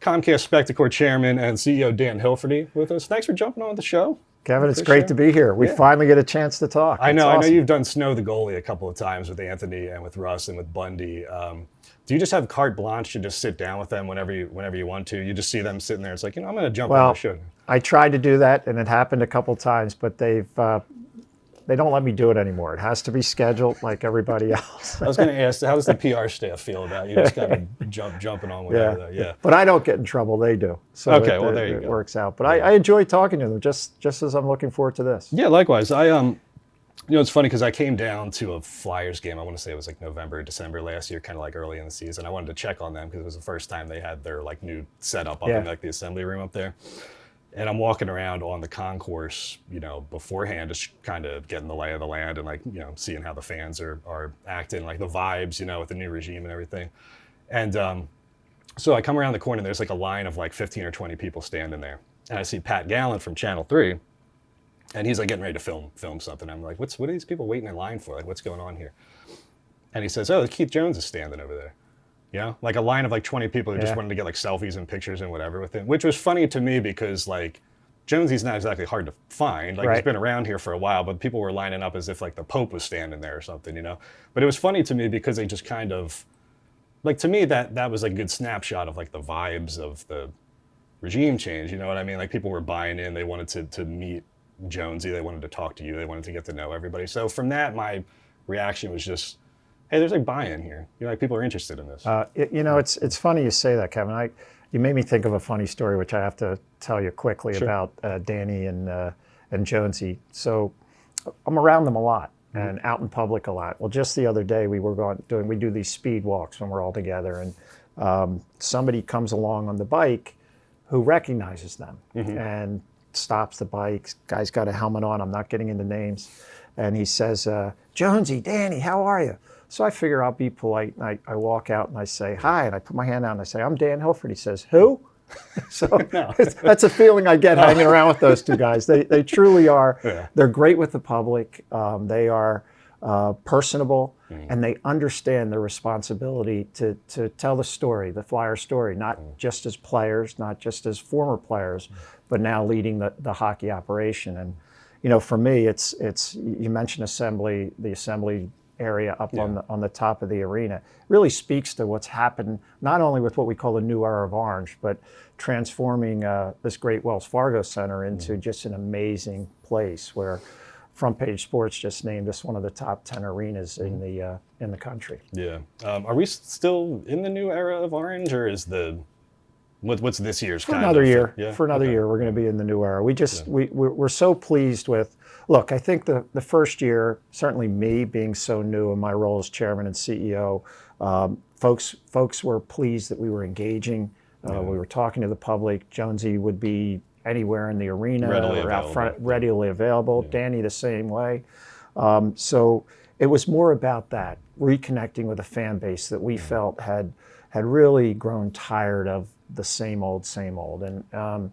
Comcast-Spectacor Chairman and CEO Dan Hilferty with us. Thanks for jumping on the show. Kevin, it's great to be here. We finally get a chance to talk. I know. Awesome. I know you've done Snow the goalie a couple of times with Anthony and with Russ and with Bundy. Do you just have carte blanche to just sit down with them whenever you want to? You just see them sitting there. It's like, I'm going to jump on the show. I tried to do that, and it happened a couple times, but they don't let me do it anymore. It has to be scheduled like everybody else. I was going to ask, how does the PR staff feel about you just kind of jumping on whatever? Yeah. But I don't get in trouble. They do. So okay, well, there you go. It works out. But I enjoy talking to them just as I'm looking forward to this. Yeah, likewise. It's funny because I came down to a Flyers game. I want to say it was like November, December last year, kind of like early in the season. I wanted to check on them because it was the first time they had their like new setup up in like the assembly room up there. And I'm walking around on the concourse, beforehand, just kind of getting the lay of the land and like, seeing how the fans are acting, like the vibes, with the new regime and everything. And so I come around the corner and there's like a line of like 15 or 20 people standing there. And I see Pat Gallen from Channel 3. And he's like getting ready to film something. I'm like, what are these people waiting in line for? Like, what's going on here? And he says, Keith Jones is standing over there. Like a line of like 20 people who just wanted to get like selfies and pictures and whatever with him, which was funny to me because like Jonesy's not exactly hard to find. Like he's been around here for a while, but people were lining up as if like the Pope was standing there or something, But it was funny to me because they just kind of, like to me that was a good snapshot of like the vibes of the regime change, you know what I mean? Like people were buying in, they wanted to meet Jonesy, they wanted to talk to you, they wanted to get to know everybody. So from that, my reaction was just, hey, there's like buy-in here. Like people are interested in this. It's funny you say that, Kevin. You made me think of a funny story, which I have to tell you quickly about Danny and Jonesy. So I'm around them a lot and out in public a lot. Well, just the other day we do these speed walks when we're all together, and somebody comes along on the bike who recognizes them and stops the bike. Guy's got a helmet on. I'm not getting into names. And he says, Jonesy, Danny, how are you? So I figure I'll be polite. And I walk out and I say, hi. And I put my hand out and I say, I'm Dan Hilferty. He says, who? So that's a feeling I get hanging around with those two guys. They truly are. Yeah. They're great with the public. They are personable, and they understand their responsibility to tell the story, the Flyer story, not just as players, not just as former players, but now leading the hockey operation. And for me, it's you mentioned the assembly area up on the top of the arena really speaks to what's happened, not only with what we call the new era of Orange, but transforming this great Wells Fargo Center into just an amazing place where Front Page Sports just named this one of the top 10 arenas in the country. Yeah. Are we still in the new era of Orange, or is what's this year's for another year? Yeah? For another year, we're going to be in the new era. We're so pleased with. Look, I think the first year, certainly me being so new in my role as chairman and CEO, folks were pleased that we were engaging. We were talking to the public. Jonesy would be anywhere in the arena or out front, readily available. Yeah. Danny the same way. So it was more about that, reconnecting with a fan base that we felt had really grown tired of the same old, and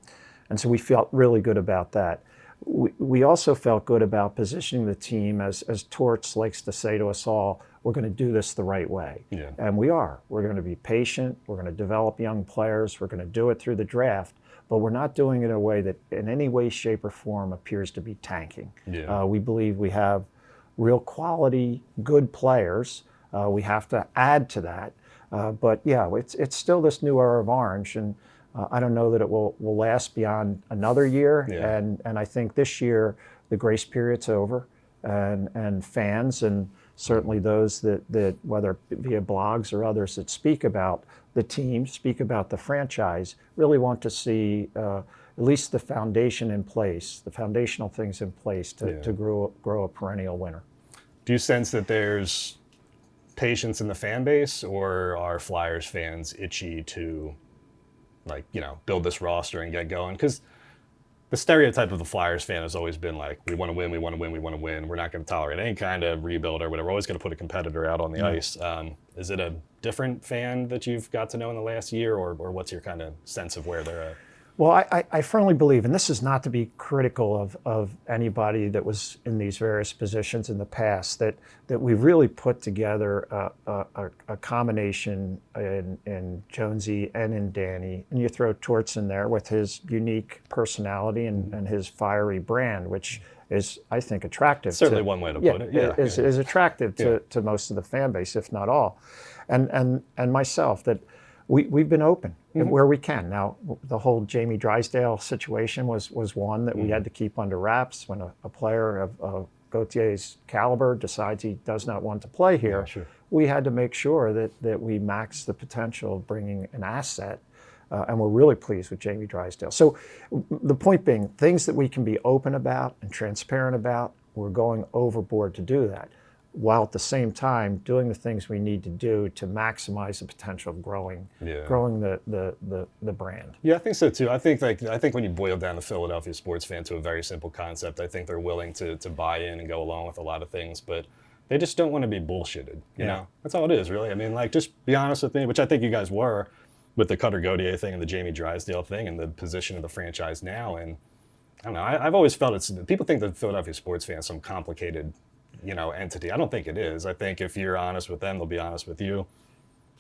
so we felt really good about that. We also felt good about positioning the team as Torts likes to say to us all, we're going to do this the right way. Yeah. And we are. We're going to be patient. We're going to develop young players. We're going to do it through the draft. But we're not doing it in a way that in any way, shape, or form appears to be tanking. Yeah. We believe we have real quality, good players. We have to add to that. But yeah, it's still this new era of Orange, and I don't know that it will last beyond another year. Yeah. And I think this year the grace period's over, and fans and certainly those that whether via blogs or others that speak about the team, speak about the franchise, really want to see at least the foundation in place, the foundational things in place to grow a perennial winner. Do you sense that there's patience in the fan base, or are Flyers fans itchy to build this roster and get going? Because the stereotype of the Flyers fan has always been like, we want to win, we want to win, we want to win. We're not going to tolerate any kind of rebuild or whatever. We're always going to put a competitor out on the ice. Is it a different fan that you've got to know in the last year, or what's your kind of sense of where they're at? Well, I firmly believe, and this is not to be critical of anybody that was in these various positions in the past, that we've really put together a combination in Jonesy and in Danny, and you throw Torts in there with his unique personality and his fiery brand, which is, I think, attractive. Certainly one way to put it. Yeah, is attractive to most of the fan base, if not all, and myself, that we've been open where we can. Now, the whole Jamie Drysdale situation was one that we had to keep under wraps. When a player of Gautier's caliber decides he does not want to play here, we had to make sure that we max the potential of bringing an asset. And we're really pleased with Jamie Drysdale. So the point being, things that we can be open about and transparent about, we're going overboard to do that, while at the same time doing the things we need to do to maximize the potential of growing the brand. Yeah, I think so too. I think when you boil down the Philadelphia sports fan to a very simple concept, I think they're willing to buy in and go along with a lot of things, but they just don't want to be bullshitted. You know, that's all it is, really. I mean, like, just be honest with me, which I think you guys were with the Cutter Gauthier thing and the Jamie Drysdale thing and the position of the franchise now. And I don't know, I've always felt people think the Philadelphia sports fan is some complicated, entity. I don't think it is. I think if you're honest with them, they'll be honest with you.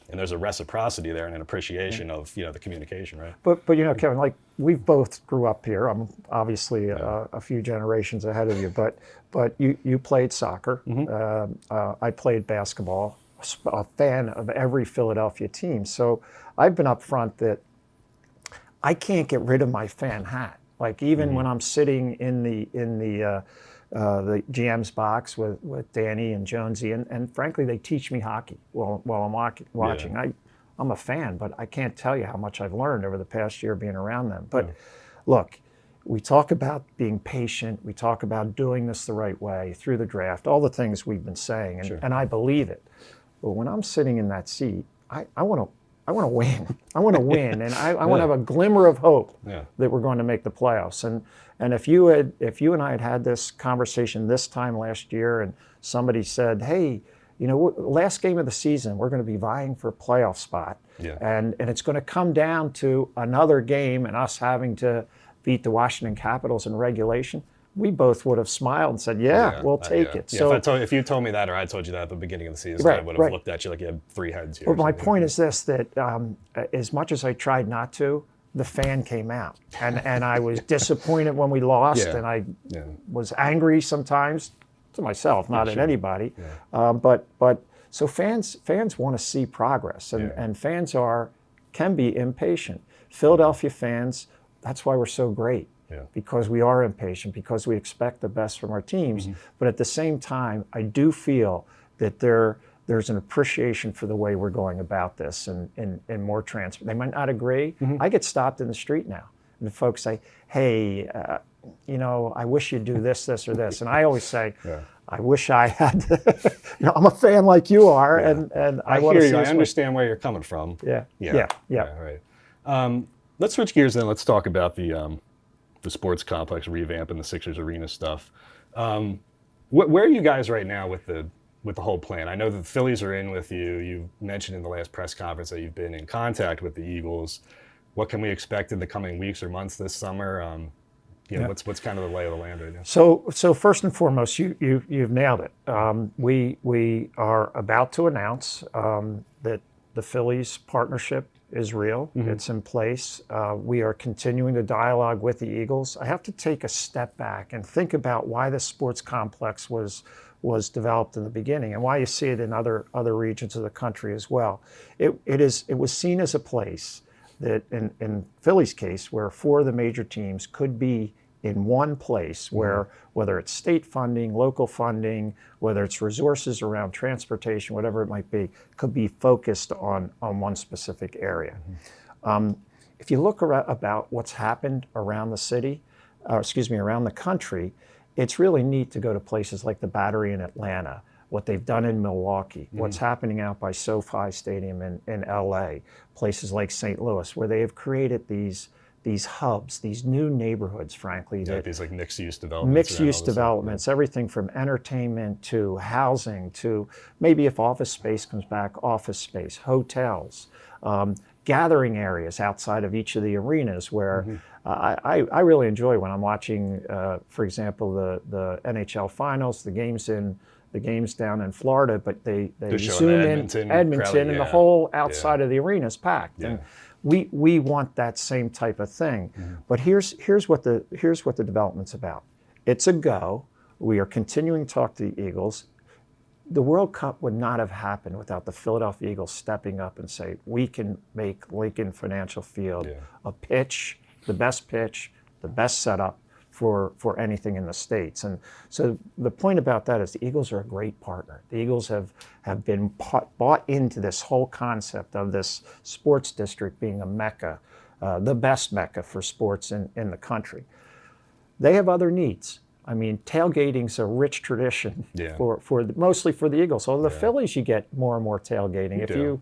And there's a reciprocity there and an appreciation of, the communication, right? But Kevin, like, we've both grew up here. I'm obviously a few generations ahead of you, but you played soccer. I played basketball. A fan of every Philadelphia team. So I've been upfront that I can't get rid of my fan hat. Like, even when I'm sitting in the GM's box with Danny and Jonesy, and frankly, they teach me hockey while I'm watching. Yeah. I'm a fan, but I can't tell you how much I've learned over the past year being around them. But look, we talk about being patient. We talk about doing this the right way through the draft, all the things we've been saying, and I believe it. But when I'm sitting in that seat, I want to win. I want to win, and I want to have a glimmer of hope that we're going to make the playoffs. And if you and I had this conversation this time last year, and somebody said, "Hey, last game of the season, we're going to be vying for a playoff spot, and it's going to come down to another game and us having to beat the Washington Capitals in regulation," we both would have smiled and said, we'll take it. So if you told me that, or I told you that at the beginning of the season, I would have looked at you like you had three heads here. But my point is this, that as much as I tried not to, the fan came out. And I was disappointed when we lost, and I was angry sometimes to myself, not at anybody. But so fans want to see progress, and fans can be impatient. Philadelphia fans, that's why we're so great. Because we are impatient, because we expect the best from our teams. But at the same time, I do feel that there's an appreciation for the way we're going about this and more transparent. They might not agree. I get stopped in the street now, and the folks say, "Hey, I wish you'd do this, or this." And I always say, I wish I had I'm a fan like you are, and I want to see. I understand where you're coming from. Yeah. Right. Let's switch gears then. Let's talk about the sports complex revamp and the Sixers arena stuff. Where are you guys right now with the whole plan? I know that the Phillies are in with you. You mentioned in the last press conference that you've been in contact with the Eagles. What can we expect in the coming weeks or months this summer? What's kind of the lay of the land right now? So first and foremost, you've nailed it. We are about to announce that the Phillies partnership is real. It's in place. We are continuing the dialogue with the Eagles. I have to take a step back and think about why the sports complex was developed in the beginning, and why you see it in other regions of the country as well. It was seen as a place that, in Philly's case, where four of the major teams could be in one place, where whether it's state funding, local funding, whether it's resources around transportation, whatever it might be, could be focused on one specific area. If you look about what's happened around the city, around the country, it's really neat to go to places like the Battery in Atlanta, what they've done in Milwaukee, what's happening out by SoFi Stadium in LA, places like St. Louis, where they have created these hubs, these new neighborhoods, frankly. These like mixed-use developments. Mixed-use developments, everything from entertainment to housing to maybe, if office space comes back, office space, hotels. gathering areas outside of each of the arenas where I really enjoy when I'm watching, for example, the NHL finals, the games down in Florida, but they zoom in Edmonton and the whole outside of the arena is packed. And we want that same type of thing. But here's what the development's about. It's a go. We are continuing to talk to the Eagles. The World Cup would not have happened without the Philadelphia Eagles stepping up and say, we can make Lincoln Financial Field a pitch, the best setup for anything in the States. And so the point about that is the Eagles are a great partner. The Eagles have been bought into this whole concept of this sports district being a mecca, the best mecca for sports in the country. They have other needs. I mean, tailgating's a rich tradition mostly for the Eagles. Although the Phillies, you get more and more tailgating.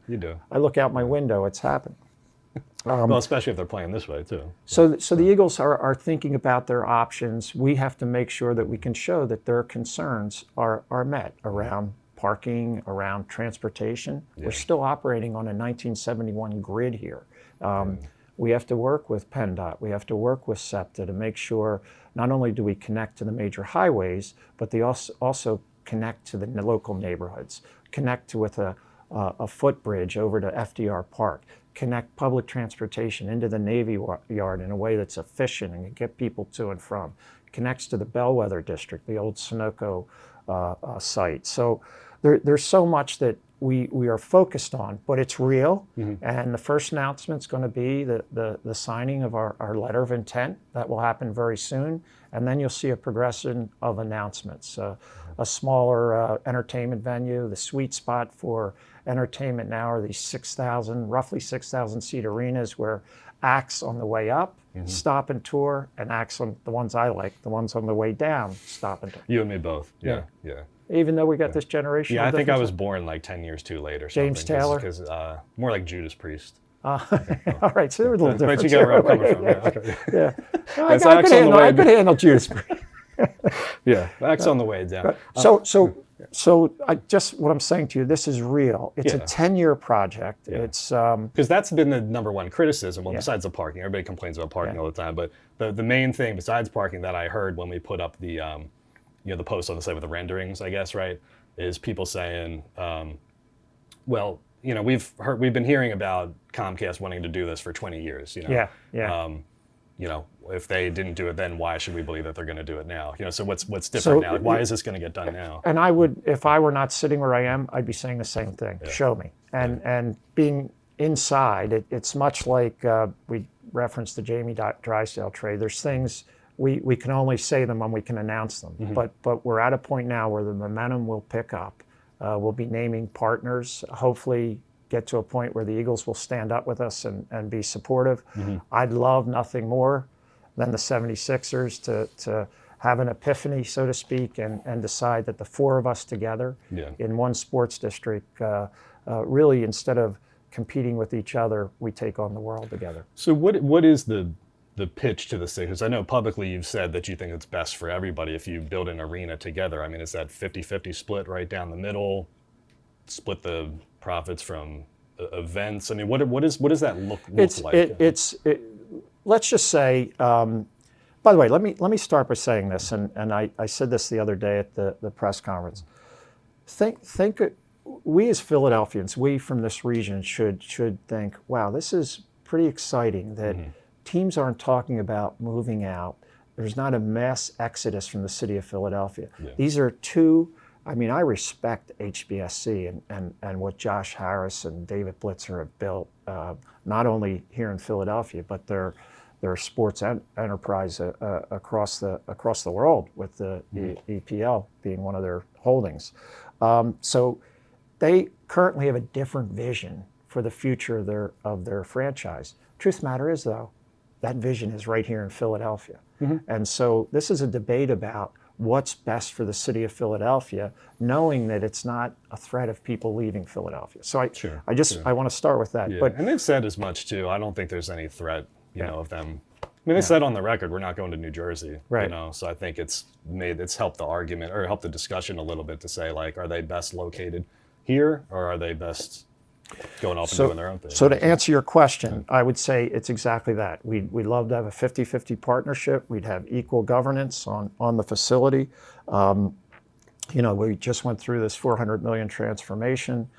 You do. I look out my window, it's happening. Well, especially if they're playing this way too. So the Eagles are thinking about their options. We have to make sure that we can show that their concerns are met around parking, around transportation. We're still operating on a 1971 grid here. We have to work with PennDOT. We have to work with SEPTA to make sure not only do we connect to the major highways, but they also connect to the local neighborhoods, connect with a footbridge over to FDR Park, connect public transportation into the Navy Yard in a way that's efficient and can get people to and from, connects to the Bellwether District, the old Sunoco site. So there's so much that we are focused on, but it's real. And the first announcement's going to be the signing of our letter of intent. That will happen very soon. And then you'll see a progression of announcements. A smaller entertainment venue. The sweet spot for entertainment now are these roughly 6,000 seat arenas where acts on the way up, stop and tour, and acts on the ones I like, the ones on the way down, stop and tour. You and me both. Yeah. Even though we got this generation. Yeah, I think I was born like 10 years too late or something. James Taylor? Because more like Judas Priest. All right, so there was a little difference. But you get where I'm coming from. Yeah. I could handle Judas Priest. Acts on the way down. So what I'm saying to you, this is real. It's a 10-year project. It's because that's been the number one criticism. Well, besides the parking, everybody complains about parking all the time. But the main thing besides parking that I heard when we put up the the post on the site with the renderings, I guess, right, is people saying, we've been hearing about Comcast wanting to do this for 20 years. If they didn't do it then, why should we believe that they're going to do it now? So what's different now? Like, why is this going to get done now? And I would, if I were not sitting where I am, I'd be saying the same thing. Show me. And being inside, it's much like we referenced the Jamie Drysdale trade. There's things we can only say them when we can announce them. But we're at a point now where the momentum will pick up. We'll be naming partners. Hopefully get to a point where the Eagles will stand up with us and be supportive. I'd love nothing more than the 76ers to have an epiphany, so to speak, and decide that the four of us together in one sports district, really instead of competing with each other, we take on the world together. So what is the pitch to the city? Because I know publicly you've said that you think it's best for everybody if you build an arena together. I mean, is that 50-50 split right down the middle? Split the profits from events? I mean, what does that look like? Let's just say, by the way, let me start by saying this, and I said this the other day at the press conference. Think we as Philadelphians, we from this region should think, wow, this is pretty exciting that teams aren't talking about moving out. There's not a mass exodus from the city of Philadelphia. These are I respect HBSC and what Josh Harris and David Blitzer have built, not only here in Philadelphia, but their sports enterprise across the world, with the EPL being one of their holdings. So they currently have a different vision for the future of their franchise. Truth of the matter is, though, that vision is right here in Philadelphia. And so this is a debate about what's best for the city of Philadelphia, knowing that it's not a threat of people leaving Philadelphia. So I want to start with that. Yeah. But and they've said as much too. I don't think there's any threat, of them. I mean, they said on the record, we're not going to New Jersey. Right. So I think it's helped the argument or helped the discussion a little bit to say, like, are they best located here or are they best going off and doing their own thing. So to answer your question, I would say it's exactly that. We'd love to have a 50-50 partnership. We'd have equal governance on the facility. We just went through this $400 million transformation.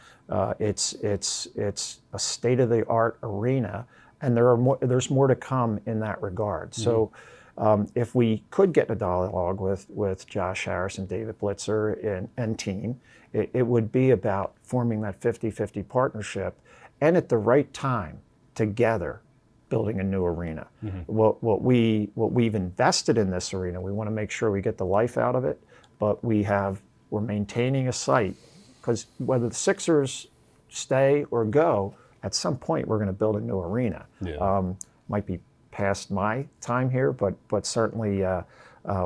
It's a state-of-the-art arena, and there's more to come in that regard. Mm-hmm. So if we could get a dialogue with Josh Harris and David Blitzer and team, it would be about forming that 50-50 partnership, and at the right time, together, building a new arena. Mm-hmm. What we've invested in this arena, we want to make sure we get the life out of it, but we're maintaining a site, because whether the Sixers stay or go, at some point we're going to build a new arena. Yeah. Might be past my time here, but certainly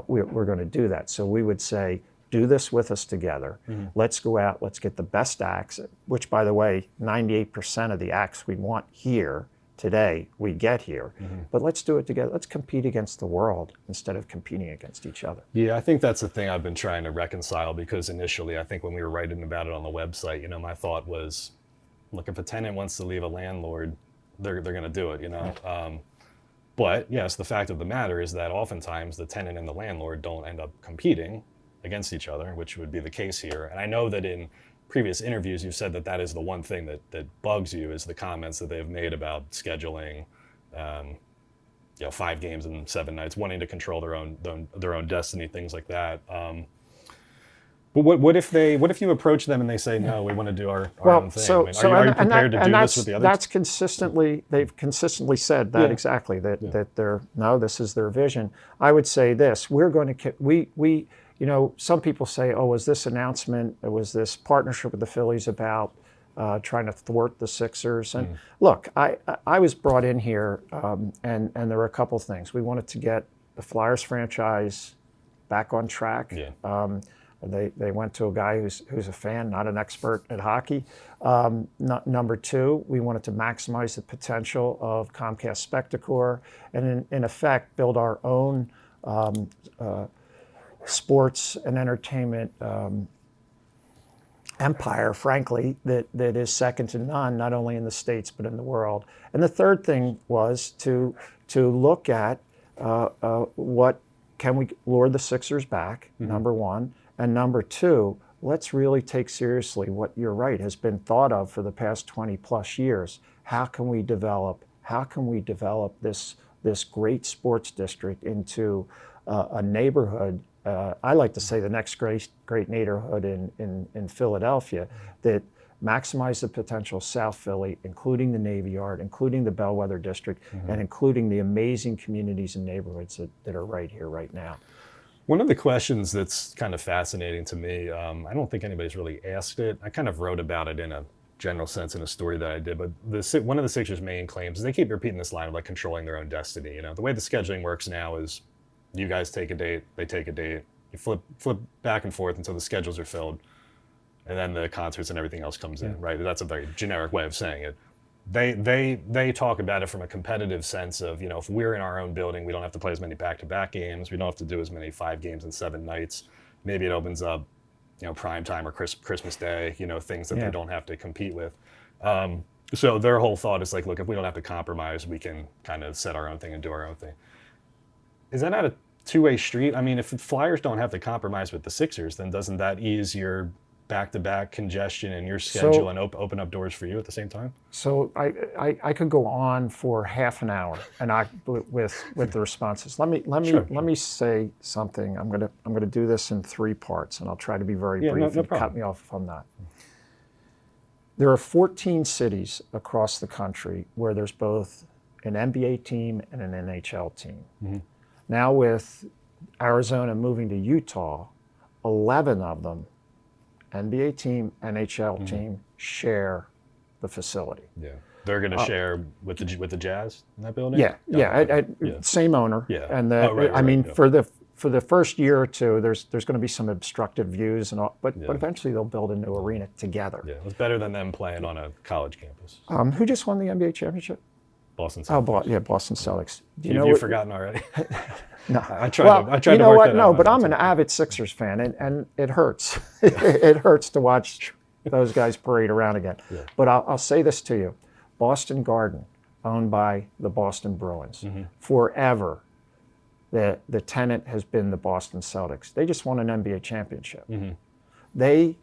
we're going to do that. So we would say, do this with us together. Mm-hmm. Let's go out, let's get the best acts, which, by the way, 98% of the acts we want here today, we get here. Mm-hmm. But let's do it together. Let's compete against the world instead of competing against each other. Yeah, I think that's the thing I've been trying to reconcile, because initially, I think when we were writing about it on the website, my thought was, look, if a tenant wants to leave a landlord, they're going to do it, Right. But yes, the fact of the matter is that oftentimes the tenant and the landlord don't end up competing against each other, which would be the case here. And I know that in previous interviews, you've said that is the one thing that bugs you, is the comments that they've made about scheduling, 5 games in 7 nights, wanting to control their own destiny, things like that. But what if you approach them and they say, no, we want to do our own thing? Are you prepared to do this with the others? They've consistently said that. Yeah. Exactly, that this is their vision. I would say this: we're going to some people say, oh, was this this partnership with the Phillies about trying to thwart the Sixers? And look, I was brought in here, and there were a couple things. We wanted to get the Flyers franchise back on track. Yeah. They went to a guy who's a fan, not an expert at hockey. Number 2, we wanted to maximize the potential of Comcast-Spectacor, and in effect build our own sports and entertainment empire, frankly, that is second to none, not only in the States but in the world. And the third thing was to look at what can we lure the Sixers back, mm-hmm. number 1, and number 2, let's really take seriously what, you're right, has been thought of for the past 20 plus years. How can we develop this great sports district into a neighborhood? I like to say the next great neighborhood in Philadelphia, that maximize the potential of South Philly, including the Navy Yard, including the Bellwether District, mm-hmm. and including the amazing communities and neighborhoods that are right here, right now. One of the questions that's kind of fascinating to me, I don't think anybody's really asked it. I kind of wrote about it in a general sense in a story that I did, but one of the Sixers' main claims is they keep repeating this line of controlling their own destiny. The way the scheduling works now is you guys take a date, they take a date, you flip back and forth until the schedules are filled, and then the concerts and everything else comes in, right? That's a very generic way of saying it. They talk about it from a competitive sense of, if we're in our own building, we don't have to play as many back-to-back games. We don't have to do as many 5 games in 7 nights. Maybe it opens up, prime time or Christmas Day, things that they don't have to compete with. So their whole thought is look, if we don't have to compromise, we can kind of set our own thing and do our own thing. Is that not a two-way street? I mean, if the Flyers don't have to compromise with the Sixers, then doesn't that ease your back-to-back congestion in your schedule and open up doors for you at the same time? So I could go on for half an hour and with the responses. Let me say something. I'm gonna do this in 3 parts, and I'll try to be very brief. No problem. Cut me off if I'm not. There are 14 cities across the country where there's both an NBA team and an NHL team. Mm-hmm. Now with Arizona moving to Utah, 11 of them, NBA team, NHL mm-hmm. team, share the facility. Yeah, they're going to share with the Jazz in that building. Yeah, same owner. Yeah, and for the first year or two, there's going to be some obstructive views and all, but eventually they'll build a new arena together. Yeah, it's better than them playing on a college campus. Who just won the NBA championship? Boston Celtics. Boston Celtics. You've forgotten already? No. I tried to work that out. No, but I'm an avid Sixers fan, and it hurts. It hurts to watch those guys parade around again. Yeah. But I'll say this to you. Boston Garden, owned by the Boston Bruins, forever, the tenant has been the Boston Celtics. They just won an NBA championship. They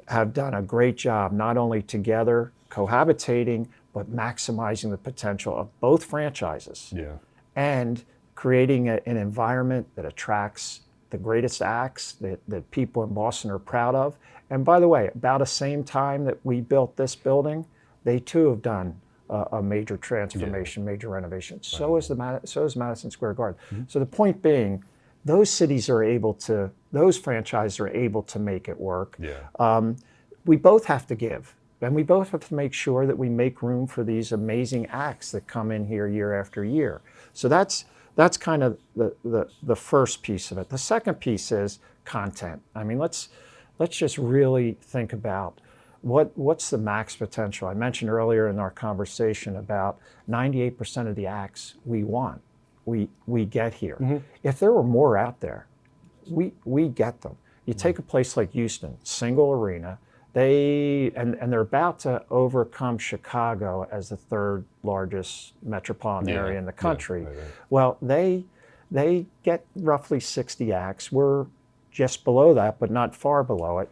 have done a great job, not only together, cohabitating, but maximizing the potential of both franchises. Yeah. And creating an environment that attracts the greatest acts that people in Boston are proud of. And by the way, about the same time that we built this building, they too have done a major transformation, major renovation. So is Madison Square Garden. So the point being, those cities are able to, those franchises are able to make it work. Yeah. We both have to give. And we both have to make sure that we make room for these amazing acts that come in here year after year. So that's kind of the first piece of it. The second piece is content. I mean, let's just really think about what's the max potential. I mentioned earlier in our conversation about 98% of the acts we want, we get here. If there were more out there, we get them. You take a place like Houston, single arena. They're about to overcome Chicago as the third largest metropolitan area in the country. Right. Well, they get roughly 60 acts. We're just below that, but not far below it.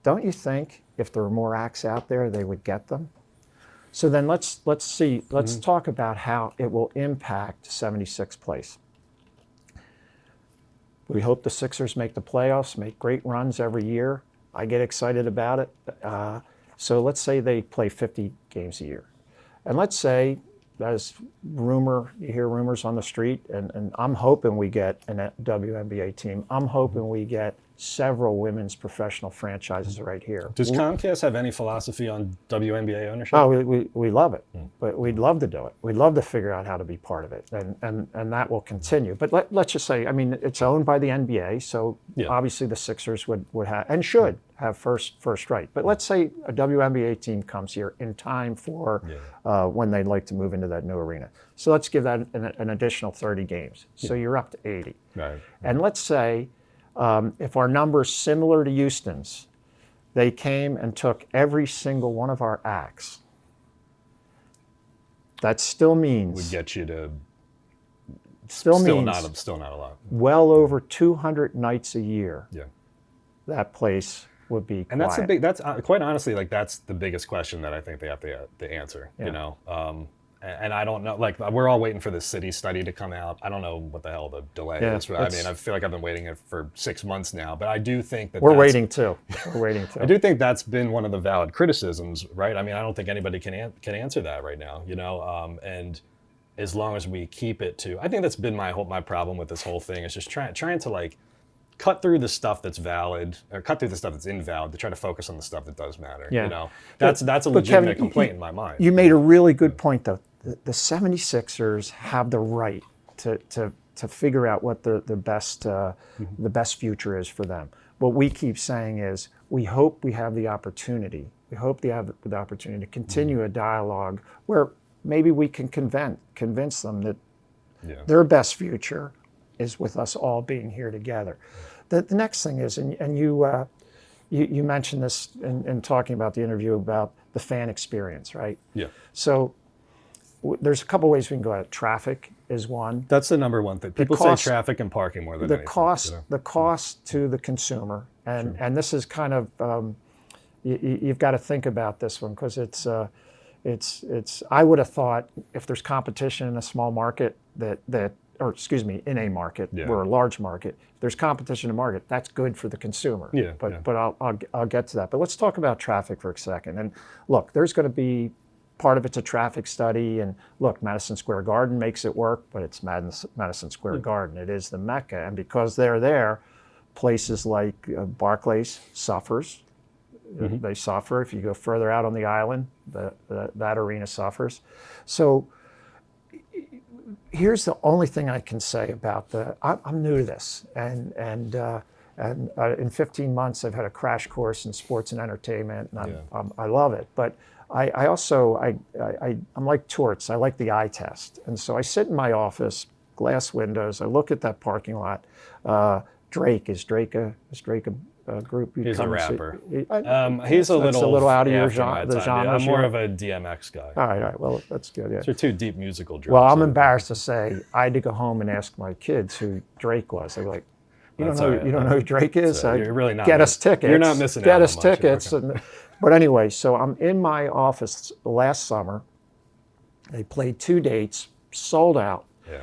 Don't you think if there were more acts out there, they would get them? So then let's talk about how it will impact 76th place. We hope the Sixers make the playoffs, make great runs every year. I get excited about it. So let's say they play 50 games a year. And let's say, as you hear rumors on the street, and I'm hoping we get a WNBA team. I'm hoping we get several women's professional franchises right here. Does Comcast have any philosophy on WNBA ownership? Oh, we love it, but we'd love to do it. We'd love to figure out how to be part of it, and that will continue. But let's just say, I mean, it's owned by the NBA, so obviously the Sixers would have and should have first right. But let's say a WNBA team comes here in time for when they'd like to move into that new arena. So let's give that an additional 30 games. So you're up to 80. Right. And let's say if our number's similar to Houston's, they came and took every single one of our acts. That still means Would get you to still not a lot. Well over 200 nights a year. Yeah. That place would be And quiet. that's quite honestly, like, that's the biggest question that I think they have to answer. You know. And I don't know, like, we're all waiting for the city study to come out. I don't know what the hell the delay is. I mean, I feel like I've been waiting for 6 months now, but I do think that we're waiting too. I do think that's been one of the valid criticisms, right? I mean, I don't think anybody can answer that right now, you know. And as long as we keep it to, I think that's been my problem with this whole thing is just trying to like cut through the stuff that's valid or cut through the stuff that's invalid to try to focus on the stuff that does matter. You know, that's a legitimate complaint in my mind. You made a really good point though. The 76ers have the right to figure out what the best future is for them. What we keep saying is we hope we have the opportunity. We hope they have the opportunity to continue a dialogue where maybe we can convince them that their best future is with us all being here together. The next thing is, and you mentioned this in talking about the interview about the fan experience, right? Yeah. So there's a couple ways we can go at it. Traffic is one. That's the number one thing. People say traffic and parking more than anything. The cost to the consumer, and this is kind of you've got to think about this one because it's I would have thought if there's competition in a small market in a market, we're a large market. If there's competition in a market, that's good for the consumer. But I'll get to that. But let's talk about traffic for a second. And look, there's going to be part of it's a traffic study. And look, Madison Square Garden makes it work, but it's Madison Square Garden. It is the Mecca. And because they're there, places like Barclays suffers. They suffer. If you go further out on the island, that arena suffers. So here's the only thing I can say about I'm new to this, and in 15 months I've had a crash course in sports and entertainment, and I love it. But I also I'm like Torts. I like the eye test, and so I sit in my office, glass windows. I look at that parking lot. Drake is Drake a group you He's a come and see? rapper. That's He's a little out of after the my time. genre. I'm more of a DMX guy. All right. Well, that's good. Yeah. Those are two deep musical drops. Well, I'm embarrassed to say I had to go home and ask my kids who Drake was. They were like, "You don't know who Drake is? You're really not. Get us tickets. You're not missing out. Get us much. tickets." Okay. But anyway, so I'm in my office last summer. They played 2 dates, sold out. Yeah.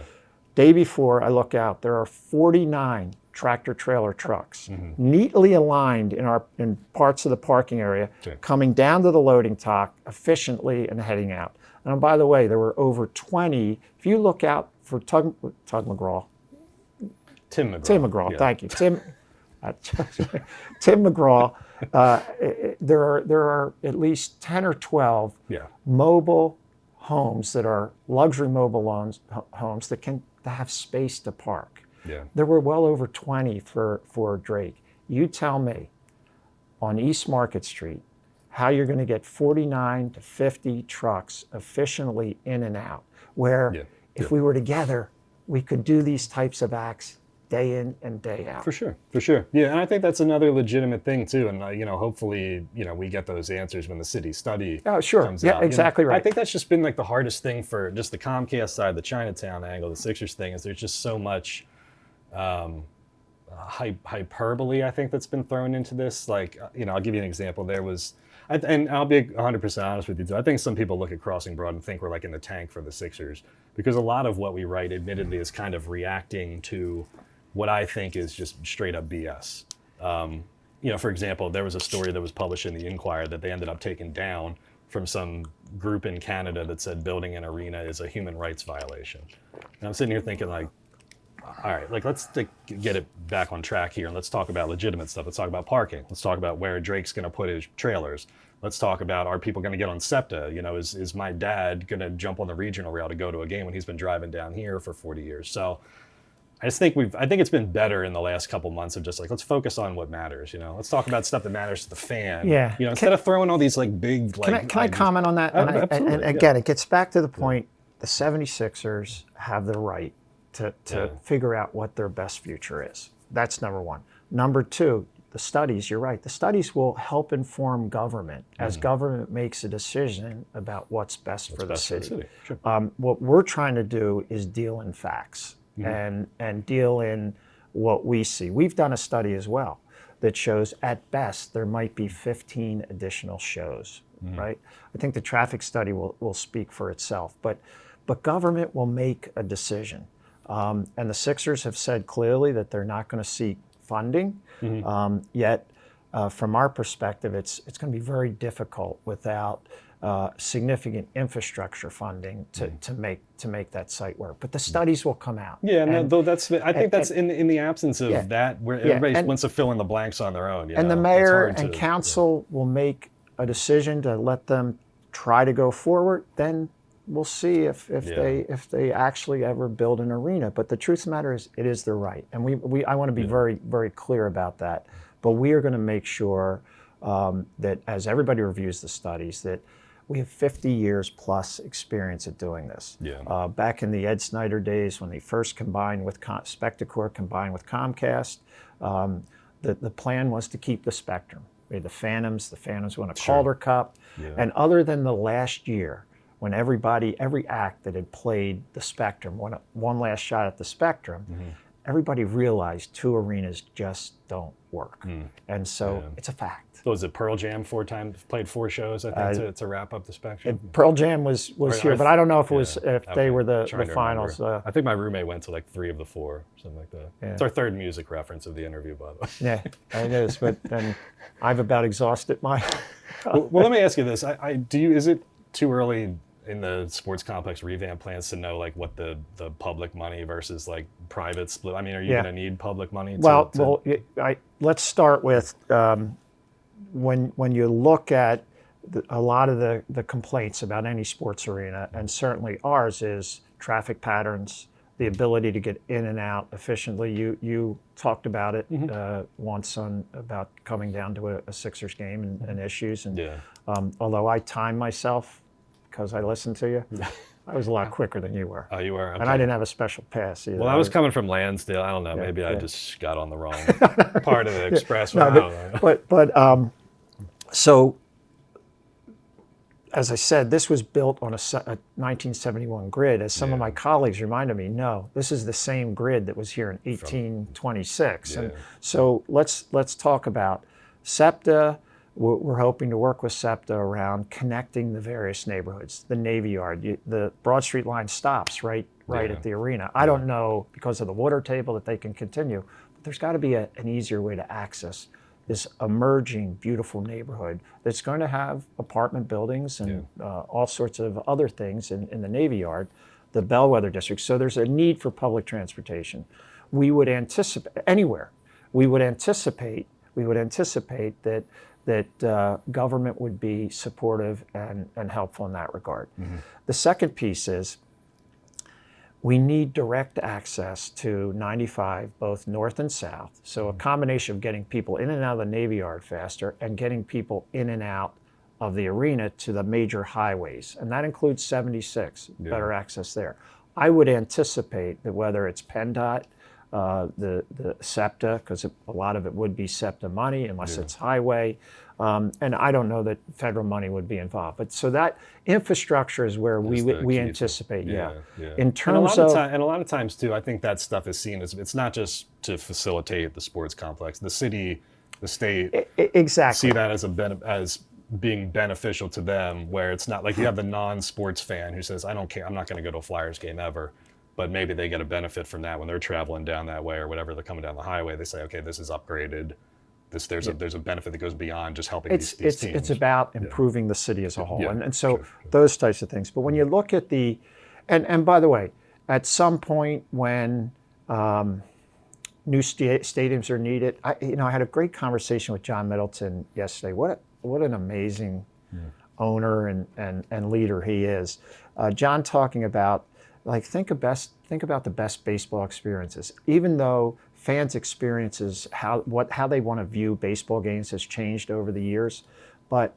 Day before, I look out. There are 49 tractor trailer trucks neatly aligned in parts of the parking area, coming down to the loading dock efficiently and heading out. And by the way, there were over 20. If you look out for Tim McGraw. Tim McGraw. Yeah. Thank you, Tim. Tim McGraw. There are at least 10 or 12 mobile homes that are luxury mobile homes that have space to park. Yeah. There were well over 20 for Drake. You tell me on East Market Street how you're going to get 49 to 50 trucks efficiently in and out, where if we were together, we could do these types of acts day in and day out. For sure. Yeah, and I think that's another legitimate thing too. And hopefully, we get those answers when the city study comes out. Exactly right. I think that's just been like the hardest thing for just the Comcast side, the Chinatown angle, the Sixers thing, is there's just so much hyperbole, I think, that's been thrown into this. Like, I'll give you an example. There was, and I'll be 100% honest with you too, I think some people look at Crossing Broad and think we're like in the tank for the Sixers, because a lot of what we write, admittedly, is kind of reacting to what I think is just straight up BS. For example, there was a story that was published in the Inquirer that they ended up taking down from some group in Canada that said building an arena is a human rights violation. And I'm sitting here thinking, like, all right, like, let's get it back on track here, and let's talk about legitimate stuff. Let's talk about parking. Let's talk about where Drake's going to put his trailers. Let's talk about, are people going to get on SEPTA? Is my dad going to jump on the regional rail to go to a game when he's been driving down here for 40 years? So I think it's been better in the last couple months of just like, let's focus on what matters. Let's talk about stuff that matters to the fan. Yeah. Instead of throwing all these like big like. Can I comment on that? Absolutely. And again, it gets back to the point: the 76ers have the right to figure out what their best future is. That's number one. Number two, the studies. You're right. The studies will help inform government as government makes a decision about what's best for the city. Sure. What we're trying to do is deal in facts. And deal in what we see. We've done a study as well that shows at best there might be 15 additional shows, right? I think the traffic study will speak for itself, but government will make a decision. And the Sixers have said clearly that they're not going to seek funding, yet from our perspective, it's going to be very difficult without significant infrastructure funding to make that site work. But the studies will come out. Yeah, I think that's in the absence of that, where everybody wants to fill in the blanks on their own. And the mayor and council will make a decision to let them try to go forward. Then we'll see if they actually ever build an arena. But the truth of the matter is, it is their right, and I want to be very, very clear about that. But we are going to make sure that as everybody reviews the studies, that we have 50 years plus experience at doing this. Yeah. Be in the Ed Snyder days when they first combined with Spectacor, combined with Comcast, the plan was to keep the spectrum. We had the Phantoms won a Calder Cup. Yeah. And other than the last year, when every act that had played the spectrum, one last shot at the spectrum, everybody realized 2 arenas just don't work. And so it's a fact. So was it Pearl Jam played 4 shows, I think, to wrap up the spectrum? Pearl Jam was here, but I don't know if it was they were the finals. I think my roommate went to like 3 of the 4, something like that. Yeah. It's our third music reference of the interview, by the way. Yeah, it is. But then I've about exhausted my. well, let me ask you this: is it too early in the sports complex revamp plans to know like what the public money versus like private split? I mean, are you going to need public money? Let's start with. When you look at a lot of the complaints about any sports arena, and certainly ours is traffic patterns, the ability to get in and out efficiently. You talked about it once about coming down to a Sixers game and issues. And although I time myself because I listen to you, I was a lot quicker than you were. Oh, you were? Okay. And I didn't have a special pass either. Well, I was coming from Lansdale. I don't know. Maybe I just got on the wrong part of the expressway. No, I don't know. but so, as I said, this was built on a 1971 grid. As some of my colleagues reminded me, no, this is the same grid that was here in 1826. And so let's talk about SEPTA. We're hoping to work with SEPTA around connecting the various neighborhoods. The Navy Yard, the Broad Street line stops right at the arena. I don't know, because of the water table, that they can continue, but there's got to be an easier way to access this emerging, beautiful neighborhood that's going to have apartment buildings and all sorts of other things in the Navy Yard, the Bellwether District. So there's a need for public transportation. We would anticipate, anywhere, we would anticipate that government would be supportive and helpful in that regard. The second piece is we need direct access to 95, both north and south. So a combination of getting people in and out of the Navy Yard faster and getting people in and out of the arena to the major highways. And that includes 76, better access there. I would anticipate that whether it's PennDOT, the SEPTA, because a lot of it would be SEPTA money unless it's highway, and I don't know that federal money would be involved. But so that infrastructure is where we anticipate. In terms of and a lot of times too, I think that stuff is seen as, it's not just to facilitate the sports complex. The city, the state, exactly see that as being beneficial to them. Where it's not like you have the non-sports fan who says, I don't care, I'm not going to go to a Flyers game ever. But maybe they get a benefit from that when they're traveling down that way or whatever. They're coming down the highway. They say, okay, this is upgraded. There's a benefit that goes beyond just helping these teams. It's about improving the city as a whole, and so those types of things. But when you look at and by the way, at some point when new stadiums are needed, I had a great conversation with John Middleton yesterday. What an amazing owner and leader he is. John talking about, like, think about the best baseball experiences. Even though fans' experiences, how they want to view baseball games has changed over the years, but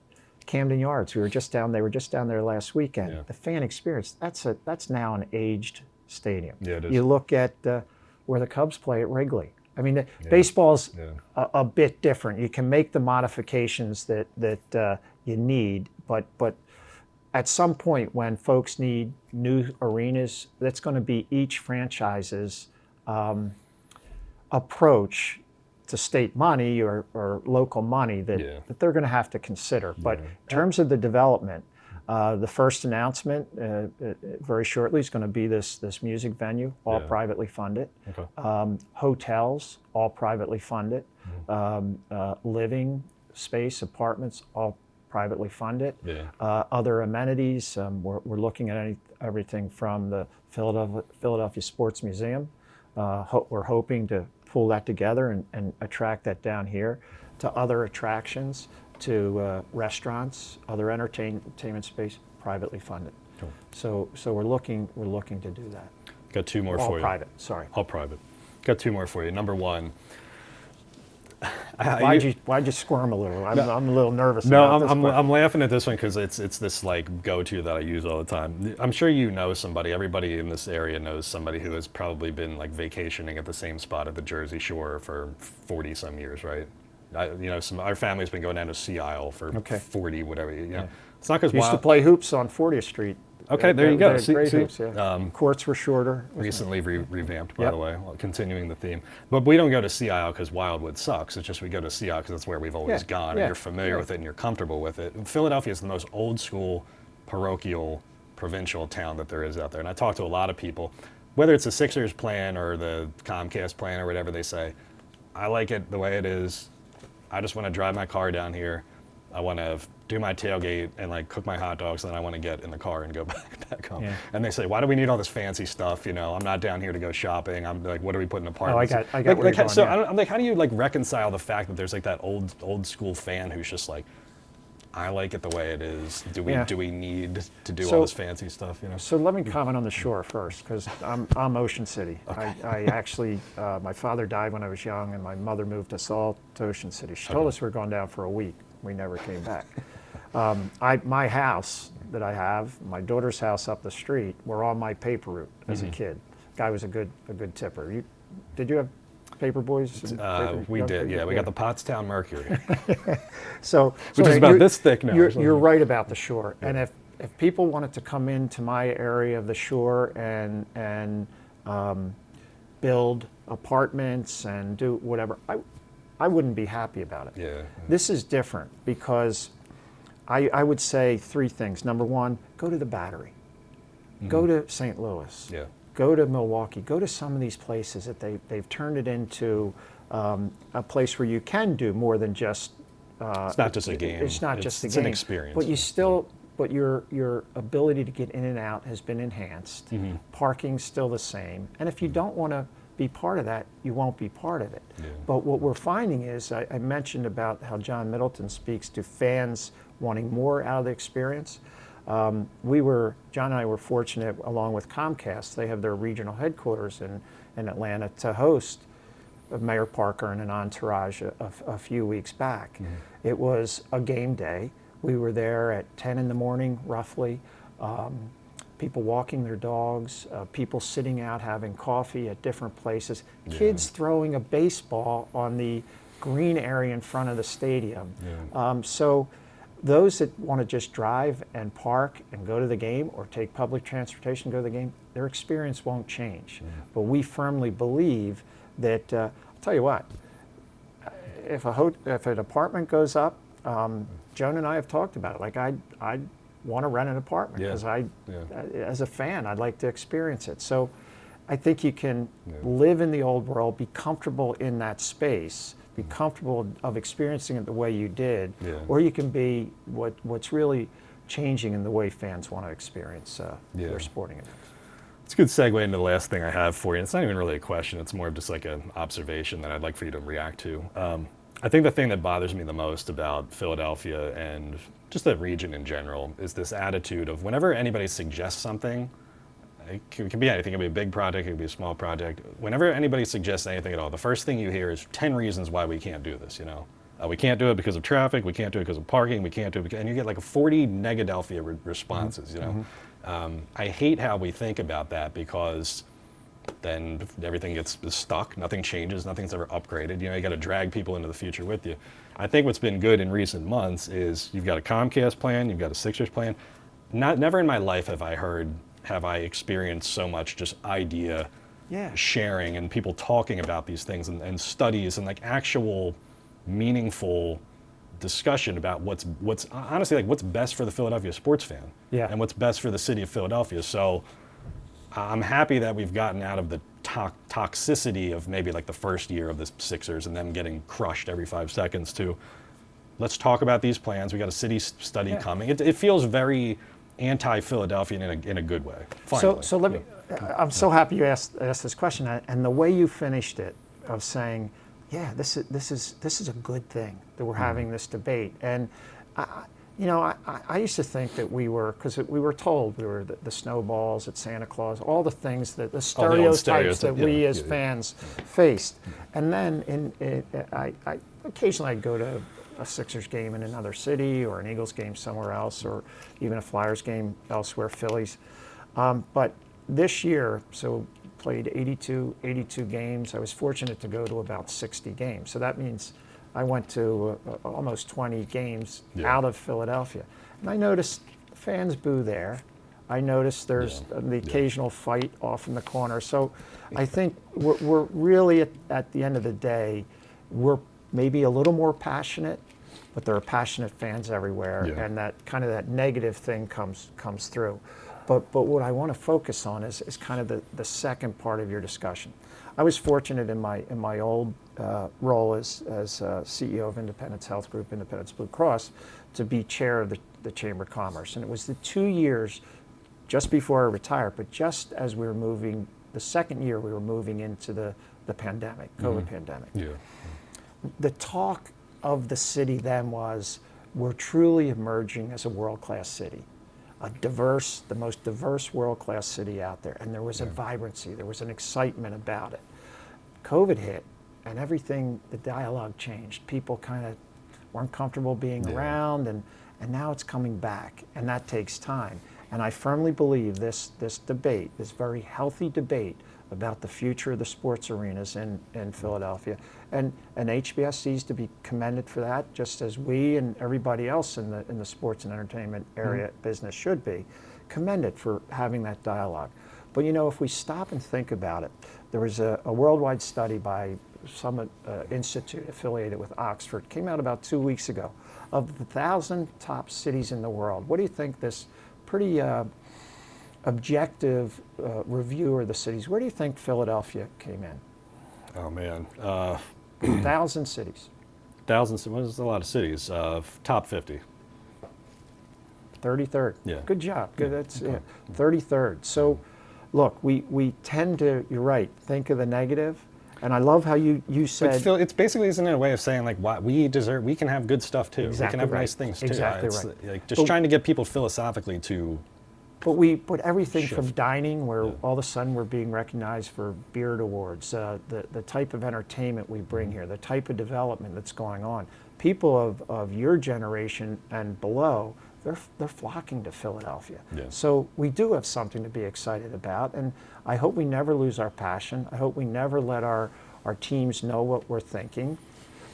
Camden Yards, they were just down there last weekend. The fan experience, that's now an aged stadium. It is. You look at where the Cubs play at Wrigley. I mean, baseball's a bit different. You can make the modifications that you need, but at some point when folks need new arenas, that's going to be each franchise's approach to state money or local money that they're going to have to consider. But in terms of the development, the first announcement very shortly is going to be this music venue, all privately funded. Hotels, all privately funded. Living space, apartments, all privately funded. Other amenities, we're looking at everything from the Philadelphia Sports Museum. We're hoping to pull that together and attract that down here, to other attractions, to restaurants, other entertainment space, privately funded. So we're looking to do that. Got two more for you. All private. Sorry. All private. Got two more for you. Number one. Why'd you squirm a little? I'm a little nervous. No, about this I'm laughing at this one because it's this like go-to that I use all the time. I'm sure you know somebody. Everybody in this area knows somebody who has probably been like vacationing at the same spot at the Jersey Shore for 40 some years, right? Our family's been going down to Sea Isle for 40 whatever. It's not because used to play hoops on 40th Street. Okay, there you go. Hoops, courts were shorter. Recently revamped, by the way, continuing the theme. But we don't go to Sea Isle because Wildwood sucks. It's just we go to Sea Isle because that's where we've always gone, and you're familiar with it and you're comfortable with it. And Philadelphia is the most old school, parochial, provincial town that there is out there. And I talk to a lot of people, whether it's the Sixers plan or the Comcast plan or whatever they say, I like it the way it is. I just want to drive my car down here. I want to do my tailgate and like cook my hot dogs, and then I want to get in the car and go back home. And they say, why do we need all this fancy stuff? I'm not down here to go shopping. I'm like, what are we putting in apartments? I got where you're going, so I'm like, how do you like reconcile the fact that there's like that old school fan who's just like, I like it the way it is. Do we need to do all this fancy stuff? So let me comment on the Shore first, because I'm Ocean City. I actually, my father died when I was young, and my mother moved us all to Ocean City. She told us we were going down for a week. We never came back. My house, that I have, my daughter's house up the street, were on my paper route as a kid. Guy was a good tipper. Did you have paper boys? We did, yeah. We got the Pottstown Mercury. Which is about this thick now. You're right about the shore. Yeah. And if people wanted to come into my area of the shore and build apartments and do whatever, I wouldn't be happy about it. Yeah. This is different because I would say three things. Number one, go to the Battery. Go to St. Louis. Yeah. Go to Milwaukee. Go to some of these places that they've turned it into a place where you can do more than just. It's not just a game. It's not just a game. It's an experience. But you still, but your ability to get in and out has been enhanced. Parking's still the same. And if you don't want to be part of that, you won't be part of it. Yeah. But what we're finding is, I mentioned about how John Middleton speaks to fans wanting more out of the experience. John and I were fortunate, along with Comcast, they have their regional headquarters in Atlanta, to host Mayor Parker and an entourage a few weeks back. It was a game day. We were there at 10 in the morning, roughly. People walking their dogs, people sitting out having coffee at different places, kids throwing a baseball on the green area in front of the stadium. So those that want to just drive and park and go to the game or take public transportation to go to the game, their experience won't change. But we firmly believe that, I'll tell you what, if an apartment goes up, Joan and I have talked about it. Like I'd want to rent an apartment because as a fan, I'd like to experience it. So I think you can live in the old world, be comfortable in that space, be comfortable of experiencing it the way you did, or you can be what's really changing in the way fans want to experience their sporting events. It's a good segue into the last thing I have for you. It's not even really a question. It's more of just like an observation that I'd like for you to react to. I think the thing that bothers me the most about Philadelphia and just the region in general is this attitude of whenever anybody suggests something, it can be anything. It can be a big project, it can be a small project. Whenever anybody suggests anything at all, the first thing you hear is 10 reasons why we can't do this, we can't do it because of traffic, we can't do it because of parking, we can't do it because, and you get like 40 Negadelphia responses, I hate how we think about that because then everything gets stuck, nothing changes, nothing's ever upgraded. You got to drag people into the future with you. I think what's been good in recent months is you've got a Comcast plan, you've got a Sixers plan. Never in my life have I experienced so much just idea sharing and people talking about these things and studies and like actual meaningful discussion about what's honestly like what's best for the Philadelphia sports fan and what's best for the city of Philadelphia. So I'm happy that we've gotten out of the toxicity of maybe like the first year of the Sixers and them getting crushed every 5 seconds to let's talk about these plans. We got a city study coming. It feels very anti-Philadelphian in a good way. Finally. So let me. I'm so happy you asked this question, and the way you finished it of saying, this is a good thing that we're having this debate. And I used to think that we were, because we were told we were the snowballs at Santa Claus, all the things that the stereotypes that we as fans faced. And then I occasionally I'd go to a Sixers game in another city or an Eagles game somewhere else or even a Flyers game elsewhere, Phillies. But this year, so played 82 games. I was fortunate to go to about 60 games. So that means I went to almost 20 games out of Philadelphia. And I noticed fans boo there. I noticed there's the occasional fight off in the corner. So I think we're really, at the end of the day, we're maybe a little more passionate, but there are passionate fans everywhere. And that kind of that negative thing comes through. But what I want to focus on is kind of the second part of your discussion. I was fortunate in my old role as CEO of Independence Health Group, Independence Blue Cross, to be chair of the Chamber of Commerce. And it was the 2 years just before I retired, but just as we were moving, the second year we were moving into the pandemic, COVID pandemic. The talk of the city then was, we're truly emerging as a world-class city. The most diverse world-class city out there. And there was a vibrancy, there was an excitement about it. COVID hit and everything, the dialogue changed. People kind of weren't comfortable being around and now it's coming back, and that takes time. And I firmly believe this debate, this very healthy debate about the future of the sports arenas in Philadelphia, and HBS is to be commended for that, just as we and everybody else in the sports and entertainment area business should be commended for having that dialogue. But you know, if we stop and think about it, there was a worldwide study by some institute affiliated with Oxford, came out about 2 weeks ago, of the 1,000 top cities in the world. What do you think this pretty objective review of the cities, where do you think Philadelphia came in? Oh man, 1,000 cities. thousands. Well, there's a lot of cities. Top 50. 33rd. Yeah. Good job. Good. Yeah. That's Okay. 33rd. So, look, we tend to. You're right. Think of the negative, and I love how you said. But Phil, it's basically isn't it a way of saying like, why we deserve? We can have good stuff too. Exactly we can have right. nice things too. Exactly It's right. like just trying to get people philosophically to. But we put everything from Shift. dining, where all of a sudden we're being recognized for Beard Awards, the type of entertainment we bring here, the type of development that's going on. People of your generation and below, they're flocking to Philadelphia. Yeah. So we do have something to be excited about, and I hope we never lose our passion. I hope we never let our teams know what we're thinking,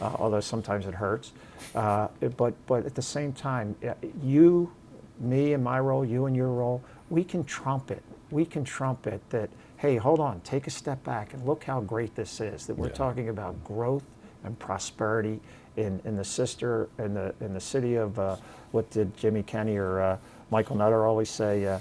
although sometimes it hurts. But at the same time, you, me and my role, you and your role, we can trumpet. We can trumpet that, hey, hold on, take a step back and look how great this is, that we're talking about growth and prosperity in the city of, what did Jimmy Kenny or Michael Nutter always say,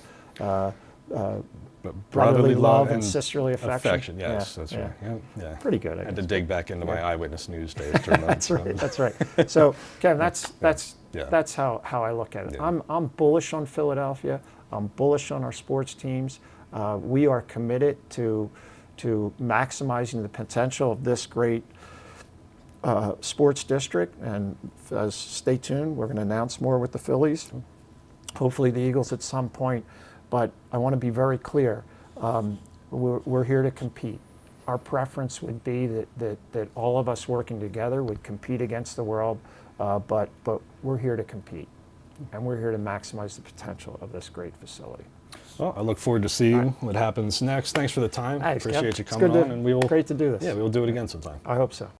brotherly love and sisterly affection. Yes, that's right. Yeah. Pretty good. I had to dig back into my eyewitness news days. That's right. That's right. So, Kevin, that's how I look at it. Yeah. I'm bullish on Philadelphia. I'm bullish on our sports teams. We are committed to maximizing the potential of this great sports district. And stay tuned. We're going to announce more with the Phillies. Hopefully the Eagles at some point. But I want to be very clear. We're here to compete. Our preference would be that all of us working together would compete against the world, but we're here to compete, and we're here to maximize the potential of this great facility. Well, I look forward to seeing what happens next. Thanks for the time. Thanks, Kev. Appreciate you It's coming good on, and we will. Great to do this. Yeah, we will do it again sometime. I hope so.